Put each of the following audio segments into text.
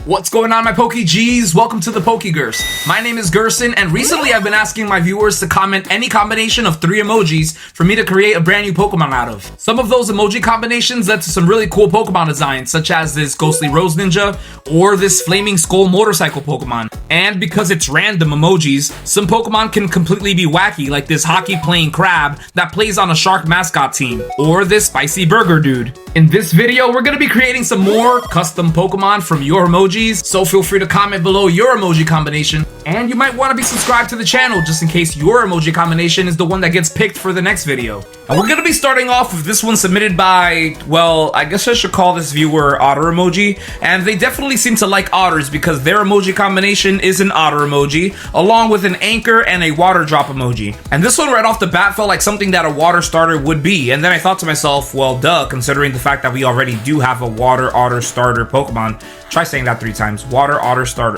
What's going on, my Pokegs? Welcome to the Pokegerse. My name is Gerson, and recently I've been asking my viewers to comment any combination of 3 emojis for me to create a brand new Pokemon out of. Some of those emoji combinations led to some really cool Pokemon designs, such as this Ghostly Rose Ninja or this Flaming Skull Motorcycle Pokemon. And because it's random emojis, some Pokemon can completely be wacky, like this hockey playing crab that plays on a shark mascot team, or this spicy burger dude. In this video, we're going to be creating some more custom Pokemon from your emojis, so feel free to comment below your emoji combination, and you might want to be subscribed to the channel just in case your emoji combination is the one that gets picked for the next video. And we're going to be starting off with this one submitted by, well, I guess I should call this viewer Otter Emoji, and they definitely seem to like otters because their emoji combination is an otter emoji, along with an anchor and a water drop emoji. And this one right off the bat felt like something that a water starter would be, and then I thought to myself, well, duh, considering the fact that we already do have a water otter starter Pokemon. Try saying that 3 times. Water otter starter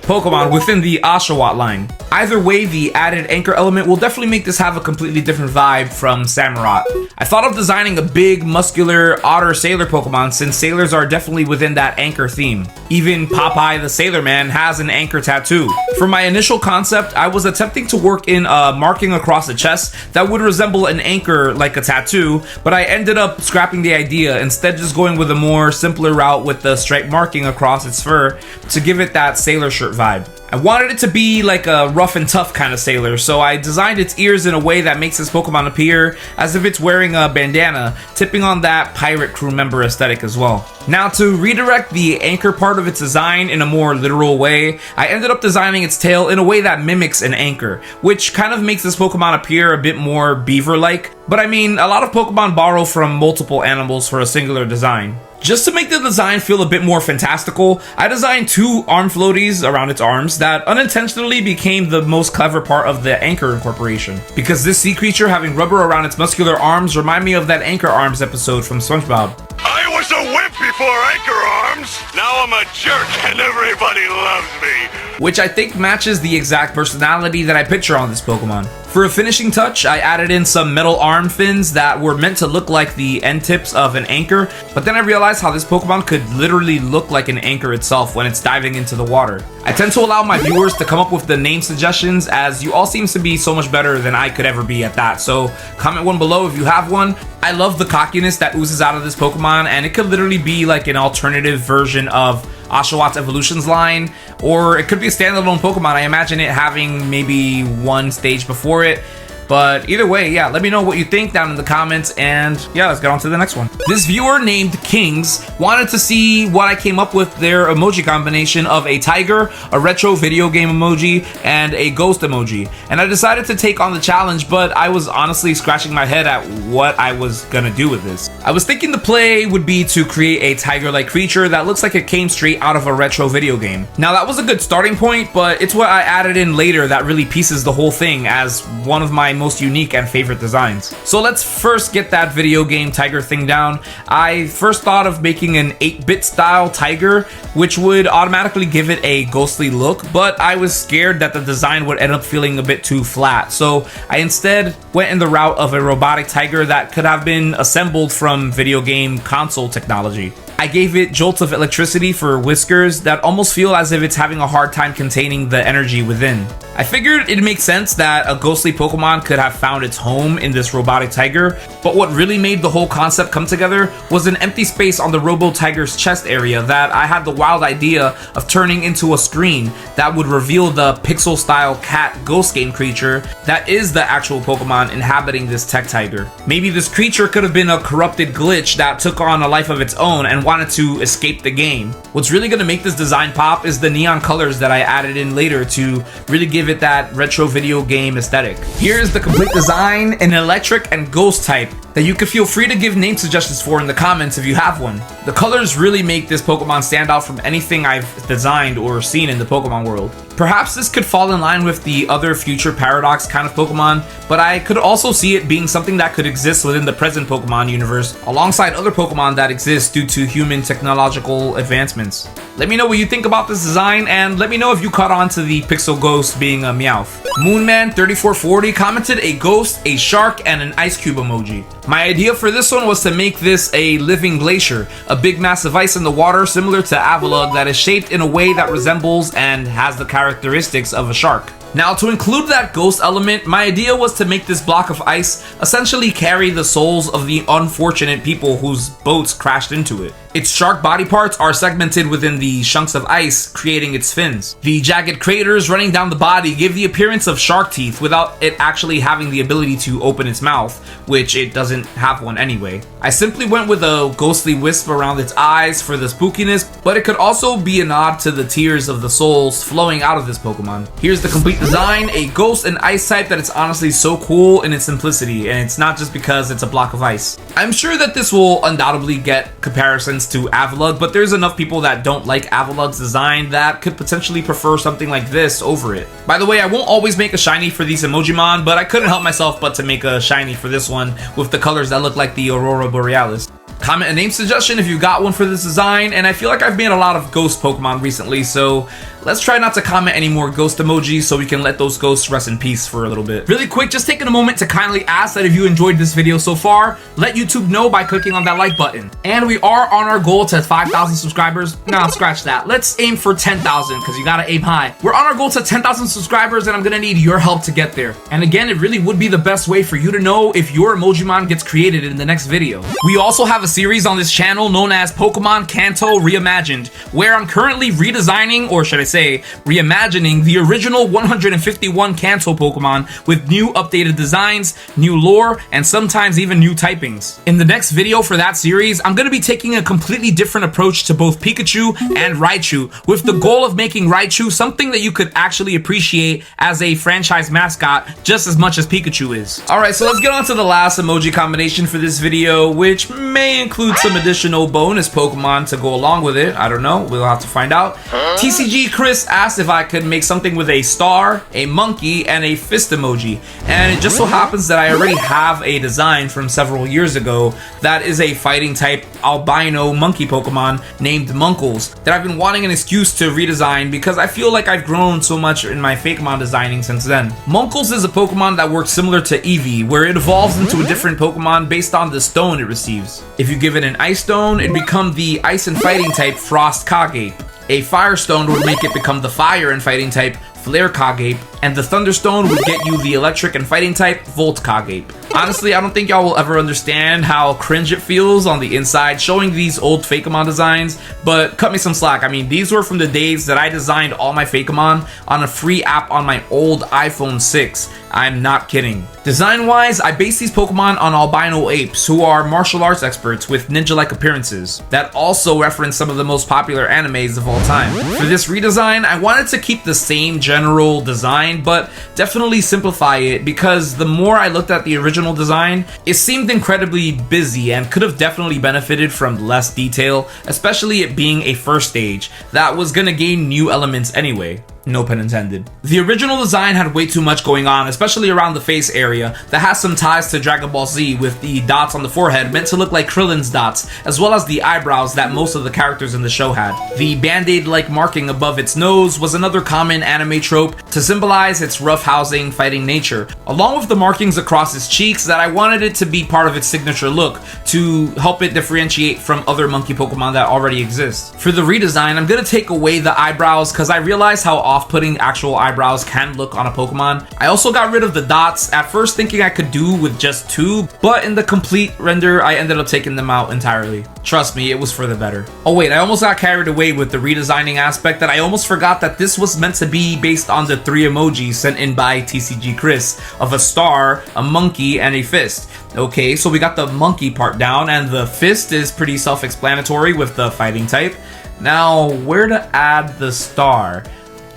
Pokemon within the Oshawott line. Either way, the added anchor element will definitely make this have a completely different vibe from Cinemar. I thought of designing a big, muscular otter sailor Pokemon since sailors are definitely within that anchor theme. Even Popeye the Sailor Man has an anchor tattoo. For my initial concept, I was attempting to work in a marking across the chest that would resemble an anchor like a tattoo, but I ended up scrapping the idea, instead just going with a more simpler route with the stripe marking across its fur to give it that sailor shirt vibe. I wanted it to be like a rough and tough kind of sailor, so I designed its ears in a way that makes this Pokemon appear as if it's wearing a bandana, tipping on that pirate crew member aesthetic as well. Now, to redirect the anchor part of its design in a more literal way, I ended up designing its tail in a way that mimics an anchor, which kind of makes this Pokemon appear a bit more beaver-like. But I mean, a lot of Pokemon borrow from multiple animals for a singular design. Just to make the design feel a bit more fantastical, I designed 2 arm floaties around its arms that unintentionally became the most clever part of the anchor incorporation. Because this sea creature having rubber around its muscular arms remind me of that Anchor Arms episode from SpongeBob. I was a wimp before Anchor Arms. Now I'm a jerk and everybody loves me. Which I think matches the exact personality that I picture on this Pokemon. For a finishing touch, I added in some metal arm fins that were meant to look like the end tips of an anchor, but then I realized how this Pokemon could literally look like an anchor itself when it's diving into the water. I tend to allow my viewers to come up with the name suggestions, as you all seem to be so much better than I could ever be at that, so comment one below if you have one. I love the cockiness that oozes out of this Pokemon, and it could literally be like an alternative version of Oshawott's Evolutions line, or it could be a standalone Pokemon. I imagine it having maybe one stage before it. But either way, yeah, let me know what you think down in the comments, and yeah, let's get on to the next one. This viewer named Kings wanted to see what I came up with their emoji combination of a tiger, a retro video game emoji, and a ghost emoji. And I decided to take on the challenge, but I was honestly scratching my head at what I was gonna do with this. I was thinking the play would be to create a tiger-like creature that looks like it came straight out of a retro video game. Now that was a good starting point, but it's what I added in later that really pieces the whole thing as one of my most unique and favorite designs. So let's first get that video game tiger thing down. I first thought of making an 8-bit style tiger, which would automatically give it a ghostly look, but I was scared that the design would end up feeling a bit too flat. So I instead went in the route of a robotic tiger that could have been assembled from video game console technology. I gave it jolts of electricity for whiskers that almost feel as if it's having a hard time containing the energy within. I figured it'd make sense that a ghostly Pokemon could have found its home in this robotic tiger, but what really made the whole concept come together was an empty space on the Robo-Tiger's chest area that I had the wild idea of turning into a screen that would reveal the pixel-style cat ghost game creature that is the actual Pokemon inhabiting this tech tiger. Maybe this creature could have been a corrupted glitch that took on a life of its own and wanted to escape the game. What's really going to make this design pop is the neon colors that I added in later to really give it that retro video game aesthetic. Here's the complete design in electric and ghost type that you can feel free to give name suggestions for in the comments if you have one. The colors really make this Pokemon stand out from anything I've designed or seen in the Pokemon world. Perhaps this could fall in line with the other future paradox kind of Pokemon, but I could also see it being something that could exist within the present Pokemon universe, alongside other Pokemon that exist due to human technological advancements. Let me know what you think about this design, and let me know if you caught on to the Pixel Ghost being a Meowth. Moonman3440 commented a ghost, a shark, and an ice cube emoji. My idea for this one was to make this a living glacier, a big mass of ice in the water similar to Avalugg that is shaped in a way that resembles and has the characteristics of a shark. Now, to include that ghost element, my idea was to make this block of ice essentially carry the souls of the unfortunate people whose boats crashed into it. Its shark body parts are segmented within the chunks of ice, creating its fins. The jagged craters running down the body give the appearance of shark teeth without it actually having the ability to open its mouth, which it doesn't have one anyway. I simply went with a ghostly wisp around its eyes for the spookiness, but it could also be a nod to the tears of the souls flowing out of this Pokemon. Here's the complete design, a ghost and ice type that is honestly so cool in its simplicity, and it's not just because it's a block of ice. I'm sure that this will undoubtedly get comparisons to Avalugg, but there's enough people that don't like Avalugg's design that could potentially prefer something like this over it. By the way, I won't always make a shiny for these Emojimon, but I couldn't help myself but to make a shiny for this one with the colors that look like the Aurora Borealis. Comment a name suggestion if you got one for this design, and I feel like I've made a lot of ghost Pokemon recently, so let's try not to comment any more ghost emojis so we can let those ghosts rest in peace for a little bit. Really quick, just taking a moment to kindly ask that if you enjoyed this video so far, let YouTube know by clicking on that like button. And we are on our goal to 5,000 subscribers. Nah, scratch that. Let's aim for 10,000 because you gotta aim high. We're on our goal to 10,000 subscribers and I'm gonna need your help to get there. And again, it really would be the best way for you to know if your Emojimon gets created in the next video. We also have a series on this channel known as Pokemon Kanto Reimagined, where I'm currently redesigning, or should I say, reimagining the original 151 Kanto Pokemon with new updated designs, new lore, and sometimes even new typings. In the next video for that series, I'm going to be taking a completely different approach to both Pikachu and Raichu, with the goal of making Raichu something that you could actually appreciate as a franchise mascot just as much as Pikachu is. Alright, so let's get on to the last emoji combination for this video, which may include some additional bonus Pokemon to go along with it. I don't know, we'll have to find out. TCG Chris asked if I could make something with a star, a monkey, and a fist emoji, and it just so happens that I already have a design from several years ago that is a fighting type albino monkey Pokemon named Munkles that I've been wanting an excuse to redesign because I feel like I've grown so much in my Fakemon designing since then. Munkles is a Pokemon that works similar to Eevee, where it evolves into a different Pokemon based on the stone it receives. If you give it an ice stone, it becomes the ice and fighting type Frost Kagape. A fire stone would make it become the fire and fighting type Flare Kagape, and the Thunderstone would get you the electric and fighting type Volt Kagape. Honestly, I don't think y'all will ever understand how cringe it feels on the inside showing these old Fakemon designs, but cut me some slack. I mean, these were from the days that I designed all my Fakemon on a free app on my old iPhone 6. I'm not kidding. Design-wise, I based these Pokemon on albino apes who are martial arts experts with ninja-like appearances that also reference some of the most popular animes of all time. For this redesign, I wanted to keep the same general design, but definitely simplify it because the more I looked at the original design, it seemed incredibly busy and could have definitely benefited from less detail, especially it being a first stage that was gonna gain new elements anyway. No pun intended. The original design had way too much going on, especially around the face area, that has some ties to Dragon Ball Z, with the dots on the forehead meant to look like Krillin's dots, as well as the eyebrows that most of the characters in the show had. The band-aid-like marking above its nose was another common anime trope to symbolize its roughhousing, fighting nature, along with the markings across its cheeks that I wanted it to be part of its signature look to help it differentiate from other monkey Pokemon that already exist. For the redesign, I'm gonna take away the eyebrows because I realized how off-putting actual eyebrows can look on a Pokemon. I also got rid of the dots, at first thinking I could do with just two, but in the complete render, I ended up taking them out entirely. Trust me, it was for the better. Oh wait, I almost got carried away with the redesigning aspect that I almost forgot that this was meant to be based on the 3 emojis sent in by TCG Chris of a star, a monkey, and a fist. Okay, so we got the monkey part down, and the fist is pretty self-explanatory with the fighting type. Now, where to add the star?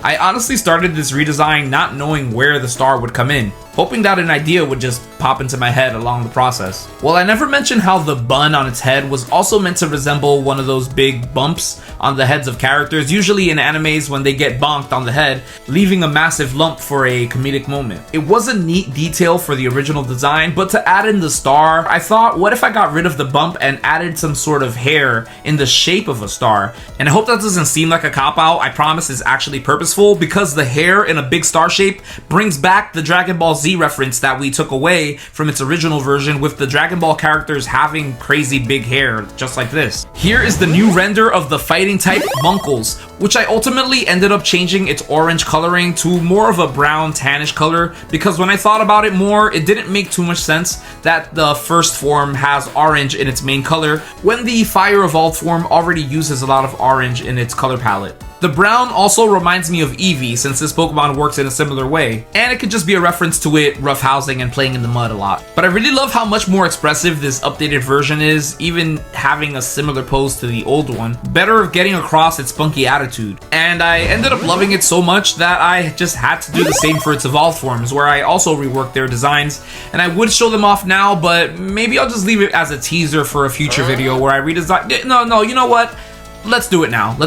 I honestly started this redesign not knowing where the star would come in. hoping that an idea would just pop into my head along the process. Well, I never mentioned how the bun on its head was also meant to resemble one of those big bumps on the heads of characters, usually in animes when they get bonked on the head, leaving a massive lump for a comedic moment. It was a neat detail for the original design, but to add in the star, I thought, what if I got rid of the bump and added some sort of hair in the shape of a star? And I hope that doesn't seem like a cop-out. I promise it's actually purposeful, because the hair in a big star shape brings back the Dragon Ball Z reference that we took away from its original version, with the Dragon Ball characters having crazy big hair just like this. Here is the new render of the fighting type Munkles, which I ultimately ended up changing its orange coloring to more of a brown tannish color, because when I thought about it more, it didn't make too much sense that the first form has orange in its main color when the Fire Evolved form already uses a lot of orange in its color palette. The brown also reminds me of Eevee, since this Pokemon works in a similar way, and it could just be a reference to it roughhousing and playing in the mud a lot. But I really love how much more expressive this updated version is, even having a similar pose to the old one, better of getting across its spunky attitude. And I ended up loving it so much that I just had to do the same for its evolved forms, where I also reworked their designs, and I would show them off now, but maybe I'll just leave it as a teaser for a future video where I redesign. No, you know what? Let's do it now.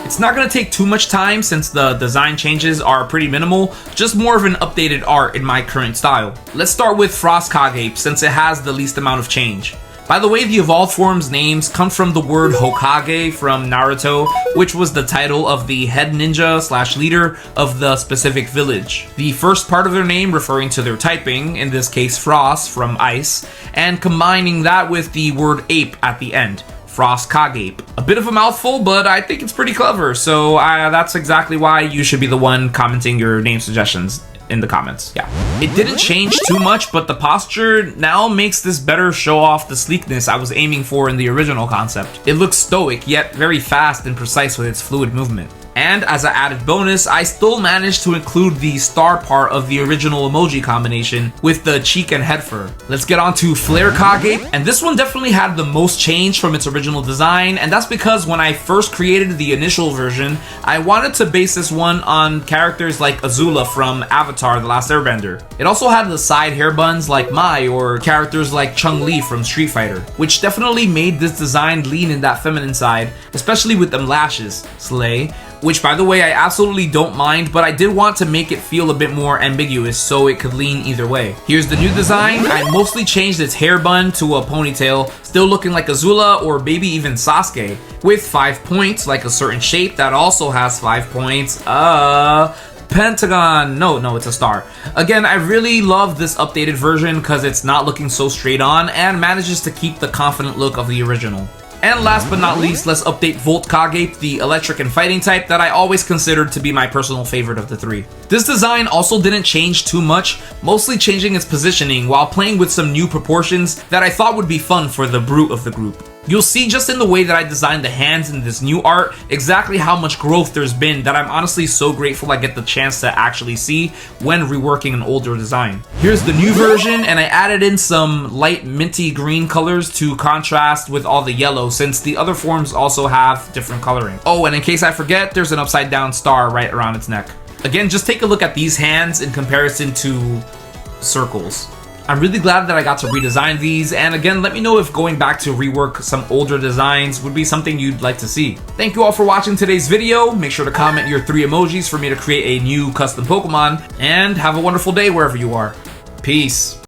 It's not going to take too much time since the design changes are pretty minimal, just more of an updated art in my current style. Let's start with Frost Kage, since it has the least amount of change. By the way, the evolved forms names come from the word Hokage from Naruto, which was the title of the head ninja / leader of the specific village. The first part of their name referring to their typing, in this case Frost from ice, and combining that with the word ape at the end. Frost Kage. A bit of a mouthful, but I think it's pretty clever, so that's exactly why you should be the one commenting your name suggestions in the comments. Yeah. It didn't change too much, but the posture now makes this better show off the sleekness I was aiming for in the original concept. It looks stoic, yet very fast and precise with its fluid movement. And as an added bonus, I still managed to include the star part of the original emoji combination with the cheek and head fur. Let's get on to Flare Kage, and this one definitely had the most change from its original design, and that's because when I first created the initial version, I wanted to base this one on characters like Azula from Avatar: The Last Airbender. It also had the side hair buns like Mai, or characters like Chun-Li from Street Fighter, which definitely made this design lean in that feminine side, especially with them lashes. Slay. Which, by the way, I absolutely don't mind, but I did want to make it feel a bit more ambiguous so it could lean either way. Here's the new design. I mostly changed its hair bun to a ponytail, still looking like Azula or maybe even Sasuke, with 5 points, like a certain shape that also has 5 points. Pentagon. No, it's a star. Again, I really love this updated version because it's not looking so straight on and manages to keep the confident look of the original. And last but not least, let's update Volt Kage, the electric and fighting type that I always considered to be my personal favorite of the three. This design also didn't change too much, mostly changing its positioning while playing with some new proportions that I thought would be fun for the brute of the group. You'll see just in the way that I designed the hands in this new art exactly how much growth there's been that I'm honestly so grateful I get the chance to actually see when reworking an older design. Here's the new version, and I added in some light minty green colors to contrast with all the yellow, since the other forms also have different coloring. Oh, and in case I forget, there's an upside down star right around its neck. Again, just take a look at these hands in comparison to circles. I'm really glad that I got to redesign these, and again, let me know if going back to rework some older designs would be something you'd like to see. Thank you all for watching today's video. Make sure to comment your 3 emojis for me to create a new custom Pokemon, and have a wonderful day wherever you are. Peace.